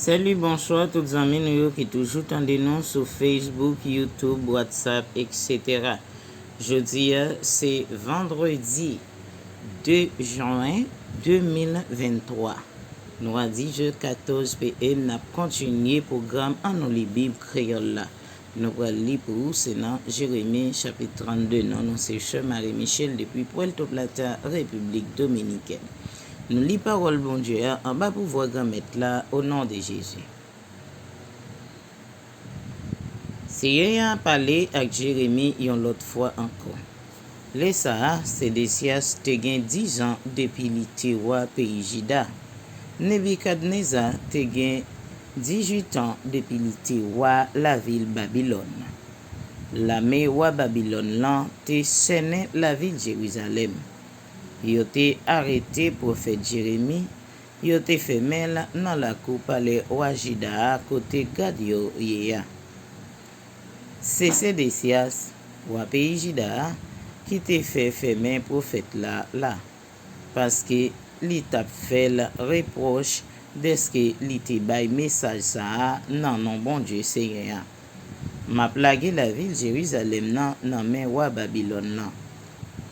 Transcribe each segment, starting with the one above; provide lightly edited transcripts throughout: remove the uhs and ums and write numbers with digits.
Salut, bonsoir toutes les amis nous qui toujours tendez nous sur Facebook, YouTube, WhatsApp, etc. Jeudi, c'est vendredi 2 juin 2023. Nous a dit je 14 PM, n'a continué le programme en nous les Bible créole là. Nous allons lire pour vous, c'est dans Jérémie chapitre 32. Non, c'est Cher Marie-Michel depuis Puerto Plata, République Dominicaine. Nous lisons parole bon Dieu en bas pour voir mettre là au nom de Jésus. C'est a parlé avec Jérémie une autre fois encore. Les ça, c'est des sias te gen 10 ans depuis li roi pays Juda. Nebukadnezar te gen 18 ans depuis li roi la ville Babylone. La me roi Babylone lan te sene la ville Jérusalem. Yo te arrêté prophète Jérémie, yo te fait mêle dans la cour palais roi Juda côté Gad yo yeya. C'est Sédécias, roi pays Juda, qui te fait main prophète là, parce que li t'a fait le reproche de ce que li te bay message ça non bon Dieu Seigneur. M'a plagué la ville Jérusalem nan men roi Babylone nan.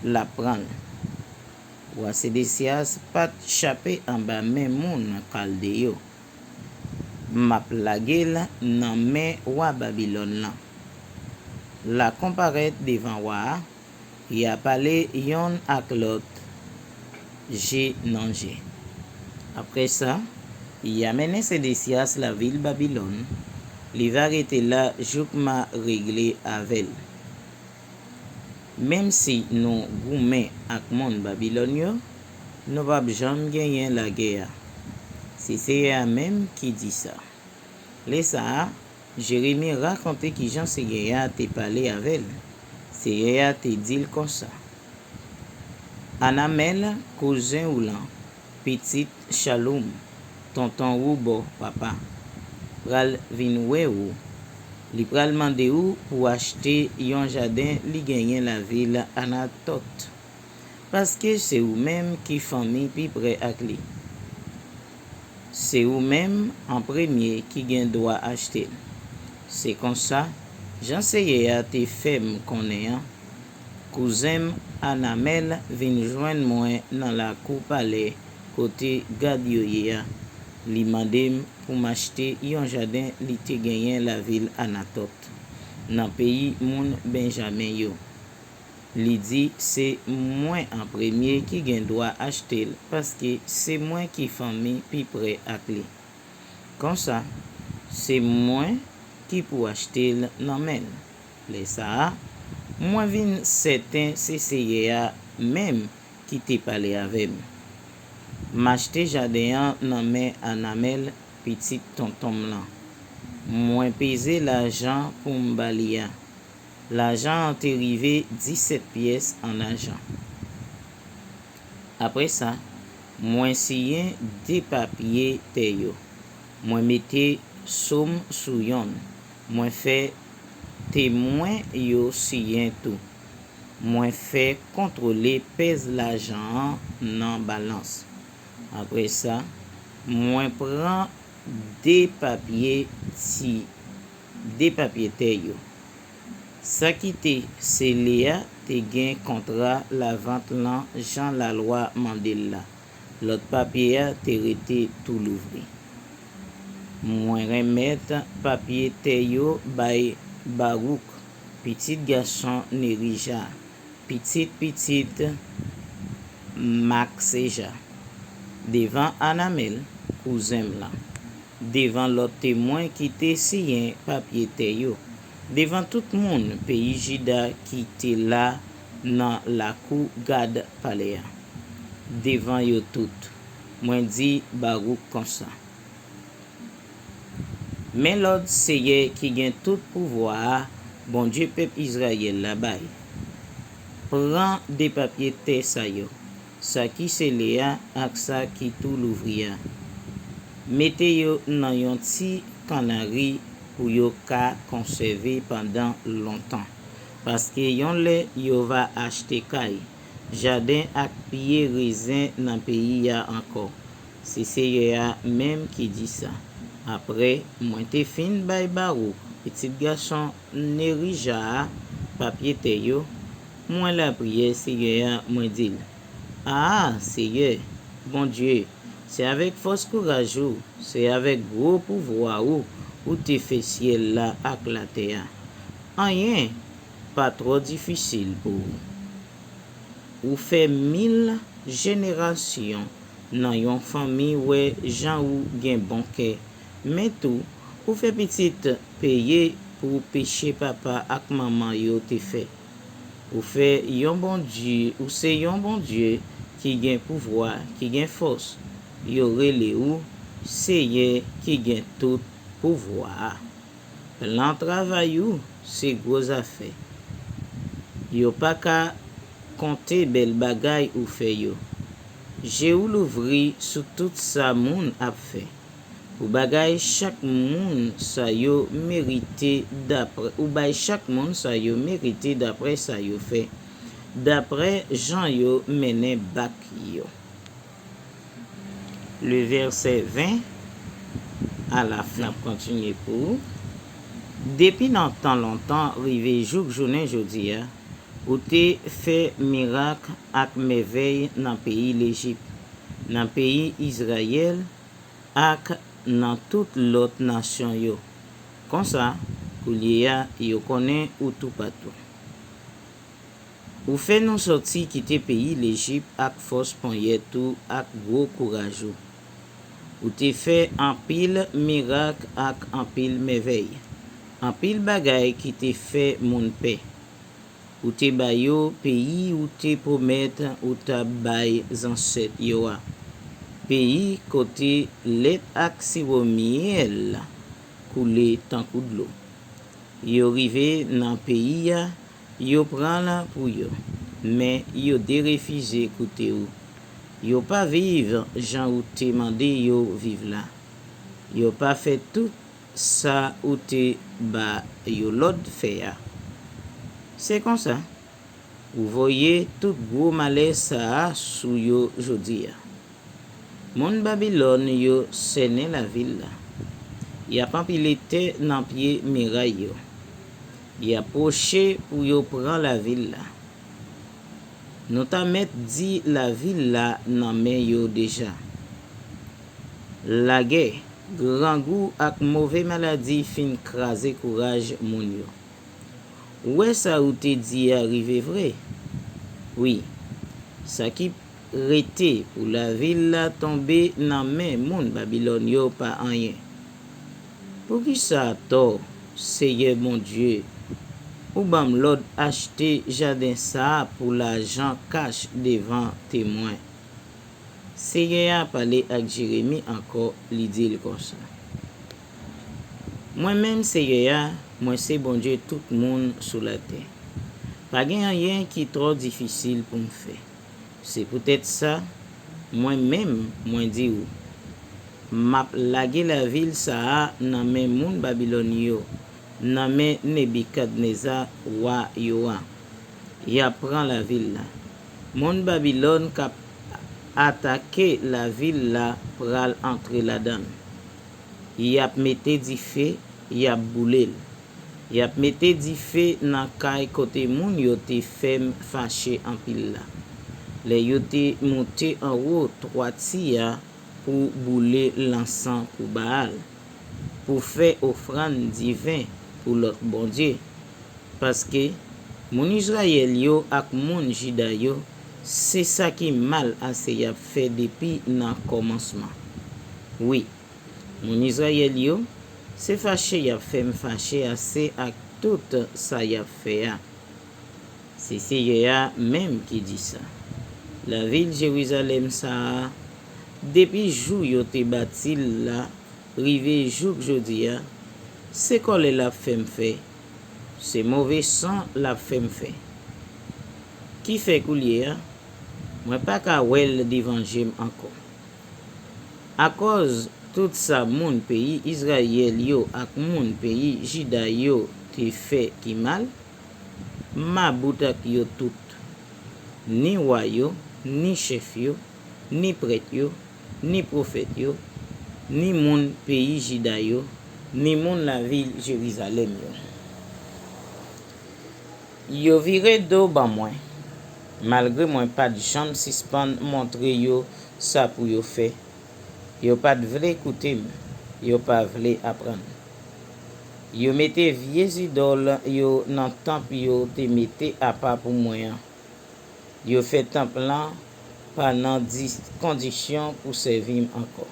La prendre. Roi Sédécias pat chapé en bas men moun Kaldéo. M'a plagué la nan men roi Babylone nan. La comparaît devant roi, il a parlé yon ak l'autre, j'ai nangé. Après ça, il a mené Sédécias la ville Babylone, il va arrêter là, joukma réglé avec. Même si nous goumets ak mon Babylonio, nous pas jamais gagner la guerre. C'est même qui dit ça. Les ça, Jérémie racontait que Jean Seigneur te parlé avec elle. Seigneur te dit comme ça. Anamel, cousin Oulan, petite Shalom, tonton Roubo, papa, pral vinwe ou. Li pral mande ou pour acheter yon jardin li gagner la ville Anatote. Parce que c'est ou même qui famille pi près ak li. C'est ou même en premier qui gen droit acheter. C'est comme ça, j'enseigne à tes femmes connaissant. Cousin Anamel vin joindre moi dans la cour palais côté Gadioya. Li mandem pour m'acheter un jardin li te gagné la ville Anatote. Dans pays moun Benjamin yo. Li dit c'est moi en premier qui gen droit acheter parce que c'est moi qui famille pi près ak li. Comme ça, c'est moi qui pour acheter nan men. Les ça, moi vin certain c'est même qui te parlé avec. M'acheter jardin nan men Anamel petit tonton lan. Moi peser l'argent pour m'balia. L'argent est arrivé 17 pièces en argent. Après ça, moi signé des papiers teyo. Moi mette somme sou yon. Moi fait témoin yo signé tout. Moi fait contrôler pèse l'argent dans balance. Après ça, moi prend des papiers teyo. Ça qui te c'est Léa te gain contrat la vente lan Jean la loi Mandela. L'autre papier te rete tout l'ouvri. Moi remettre papier teyo bay Barouk, petit garçon Nerija, petite Maxeja. Devant Anamel, cousin là. Devant l'autre témoin qui te signé papier teyo. Devant tout le monde, pays Juda qui était là dans la cour Gad palais. Devant yo tout. Moi dit Barouk comme ça. Mais l'autre Seigneur qui gagne tout pouvoir, bon Dieu peuple Israël là-bas. Prend des papiers te sa yo. Ça qui c'est Léa ak ça qui tout l'ouvrier. Mettez yo dans yon ti canari pour yo ka conserver pendant longtemps. Parce que yon le yo va acheter kay. Jardin ak pied raisin dans pays ya encore. C'est Seigneur même qui dit ça. Après, moi te fin bay Barouk, petit garçon Nerija, papier te yo, moi la prière Seigneur, moi dit, ah, Seigneur, bon Dieu, c'est avec force courage, c'est avec gros pouvoir ou te fait ciel là ak la terre. Rien, pas trop difficile pour vous. Ou fait 1000 générations dans yon famille ouais gens ou gen bon cœur. Mais tout, ou fait petite payer pour péché papa ak maman yo te fait. Ou fait yon bon Dieu, ou c'est yon bon Dieu qui gen pouvoir, qui gen force. Yo rele ou, c'est qui gen tout pouvoir. L'en travail ou, c'est gros affaire. Yo pas ka compter bel bagay ou fait yo. J'ai ou l'ouvri sous tout ça moun ap fait. Ou bagay chaque moun sa yo mérité d'après ou bay chaque moun sa yo mérité d'après sa yo fait. D'après Jean yo mené bak yo. Le verset 20 à la fin continue pour depuis longtemps rive jour journée jodi a ou te fait miracle ak merveille dans pays l'Égypte, dans pays Israël ak dans toute l'autre nation yo. Comme ça, kouliya yo connaît ou tout partout. Ou fait nous sorti quitter pays l'Égypte ak force poignet tout ak gros courage. Ou te fait en pile miracle ak en pile merveille. En pile bagay qui te fait moun paix. Ou te bay yo pays ou te promet ou ta bay ancêtre yo a. Pays côté let ak sirop miel coulé tant coup de l'eau. Yo rive dans pays ya, yo prend la pour yo, mais yo de refusé écouter ou. Yo pas vivre Jean ou te mandé yo vivre là. Yo pas fait tout ça ou te ba yo l'autre fait ya. C'est comme ça. Vous voyez tout gros malaise ça sous yo jodi ya. Mon Babylone yo sene la ville là. Y a pas pilete dans pied muraille yo. Y a poché pour yo prendre la ville là. Nous ta met dit la ville là nan men yo déjà. La guerre, grand goût ak mauvais maladie fin craser courage moun yo. Ouais ça ou te dit arrivé vrai? Oui. Ça qui rete pour la ville là tomber nan men moun Babylone yo pas rien. Pour qui ça tort, Seigneur mon Dieu? Ou bam l'autre acheter jardin ça pour l'argent cash devant témoin. Seigneur a parlé avec Jérémie encore, li dit comme ça. Moi-même Seigneur, moi c'est bon Dieu tout le monde sur la terre. Pas rien qui trop difficile pour me faire. C'est peut-être ça, moi-même, moi dit ou. M'a lagué la ville ça nan men moun Babylone yo. Nan men Nebukadnezar roi yo a. Y a prend la ville là. Moun Babylone kap attaqué la ville là pral entrer là-dedans. Y a mette di feu, y a boulé. Y a mette di feu nan kay côté moun yo te fem fâché en pile là. Les yo te monté en haut 3 tia pour bouler l'encens pour Baal, pour faire offrande divin pour l'autre bon Dieu. Parce que mon Israël yo ak mon Juda yo, c'est ça qui mal assez y a fait depuis nan commencement. Oui, mon Israël yo, c'est fâché y a fait me fâché assez ak tout ça y a fait. C'est Seigneur même qui dit ça. La ville Jérusalem ça depuis jour yo te bâti là, rive jour jodi a, c'est quoi la femme fait? C'est mauvais sang la femme fait. Qui fait coulier? Moi pas ka wel d'évangile encore. À cause tout ça mon pays Israël yo ak mon pays Juda yo te fait qui mal, ma boutak yo tout. Ni roi yo, ni chef yo, ni prêtre yo, ni prophète yo, ni moun pays Juda yo, ni moun la ville Jérusalem yo. Yo vire do ban mwen, malgré mwen pas de chambre suspend montre yo ça pour yo fait. Yo pas de vle écouter, yo pas vle apprendre. Yo mette vieux idole yo nan temple yo te mette à part pour moi. Yo fait temple là pendant 10 conditions pour servir encore.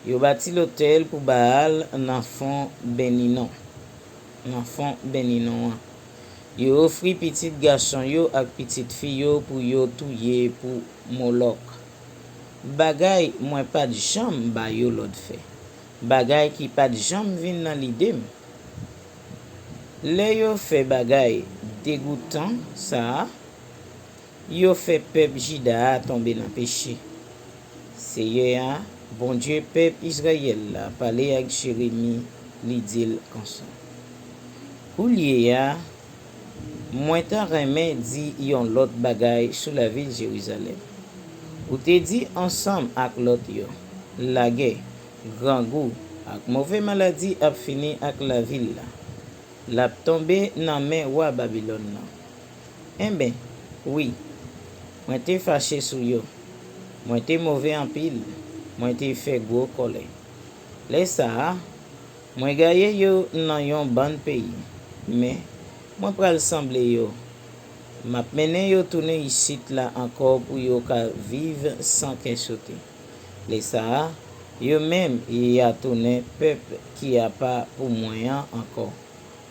Yo bâti l'hôtel pour Baal nan fond Beninon. Yo offri petit garçon yo ak petite fille yo pour yo touye pour Molok. Bagay mwen pas de jambe ba yo l'autre fait. Bagay qui pas de jambe vin nan l'idée. Le yo fait bagay dégoûtant ça, yo fait peuple Juda tomber dans péché. C'est bon Dieu peuple Israël la parler avec Jérémie li dit comme ça. Ou lié moi t'en remè dit yon lot bagay sous la ville Jérusalem. Ou te dit ensemble ak lot yo. La guerre, grand goût, ak mauvais maladie a fini ak la ville là. La tombé nan men wa Babylone nan. Eh ben, oui. Moi te fâché sou yo. Moi te mauvais en pile. Moi te fait gros colère. Les ça, moi gaye yo nan yon bon pays. Mais moi pral semble yo. M'a mené yo tourner ici là encore pour yo ka vivre sans qu'un sauter. Les ça, yo même y a tourné peuple qui a pas pour moyen encore.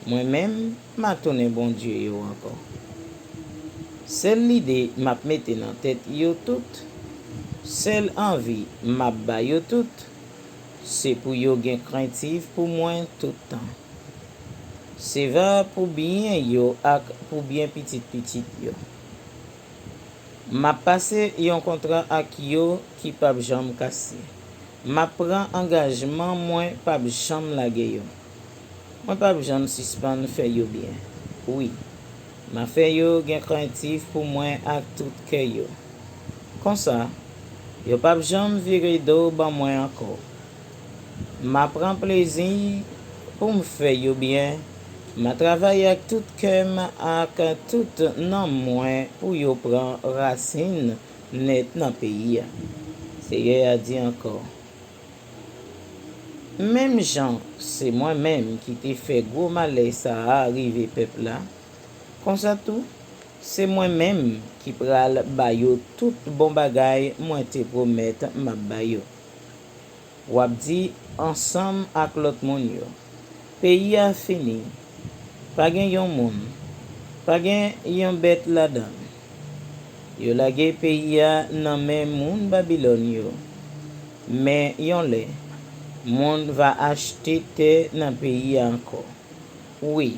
Moi-même m'a tourné bon Dieu yo encore. Seule l'idée m'a mette dans tête yo tout. Seule envie m'a ba yo tout. C'est pour yo gen craintif pour moi tout temps. C'est va pour bien yo ak pour bien petit yo. M'a passé yon contrat ak yo qui pa jam cassé. M'a prend engagement moi pa jam lage yo. Moi pa jam suspend fait yo bien. Oui. M'a fait yo gen craintif pour moi ak tout cœur yo. Comme ça, yo pa jam vire do ban moi encore. M'a prend plaisir pour me faire yo bien. M'a travaillé avec tout cœur ak tout nan moi pour yo prend racine net dans pays. C'est a dit encore. Même Jean, c'est moi-même qui t'ai fait gros malaise ça arrivé peuple là. Comme ça tout, c'est moi-même qui pral bayo tout bon bagay moi te promettre m'a bayo. Wap di ensemble ak l'autre moun yo. Pays a fini. Pa gen yon moun. Pa gen yon bête là-dedans. Yo lage pays a nan men moun Babylone yo. Mais yon le. Monde va acheter terre dans pays encore. Oui,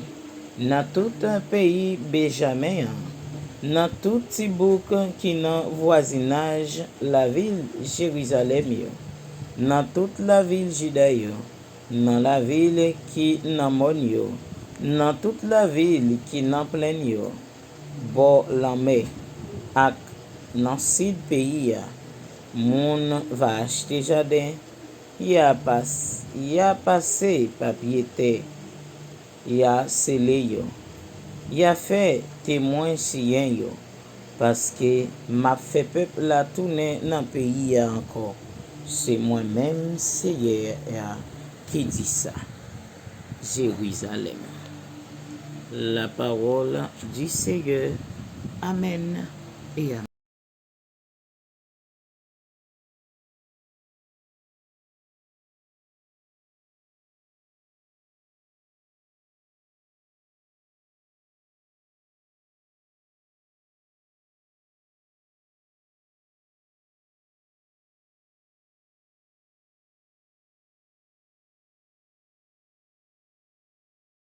dans tout un pays Benjamin, dans tout petit bouc qui dans voisinage la ville Jérusalem yo, dans toute la ville Juda yo, dans la ville qui dans mon yo, dans toute la ville qui dans plein yo, bo la mer, ak dans sud pays ya, moun va acheter jardin. Y a passé papier terre. Y a scellé yo. Y a fait témoin sien yo. Parce que m'a fait peuple la tourner dans pays encore. C'est moi-même Seigneur qui dit ça. Jérusalem. La parole du Seigneur. Amen et amen.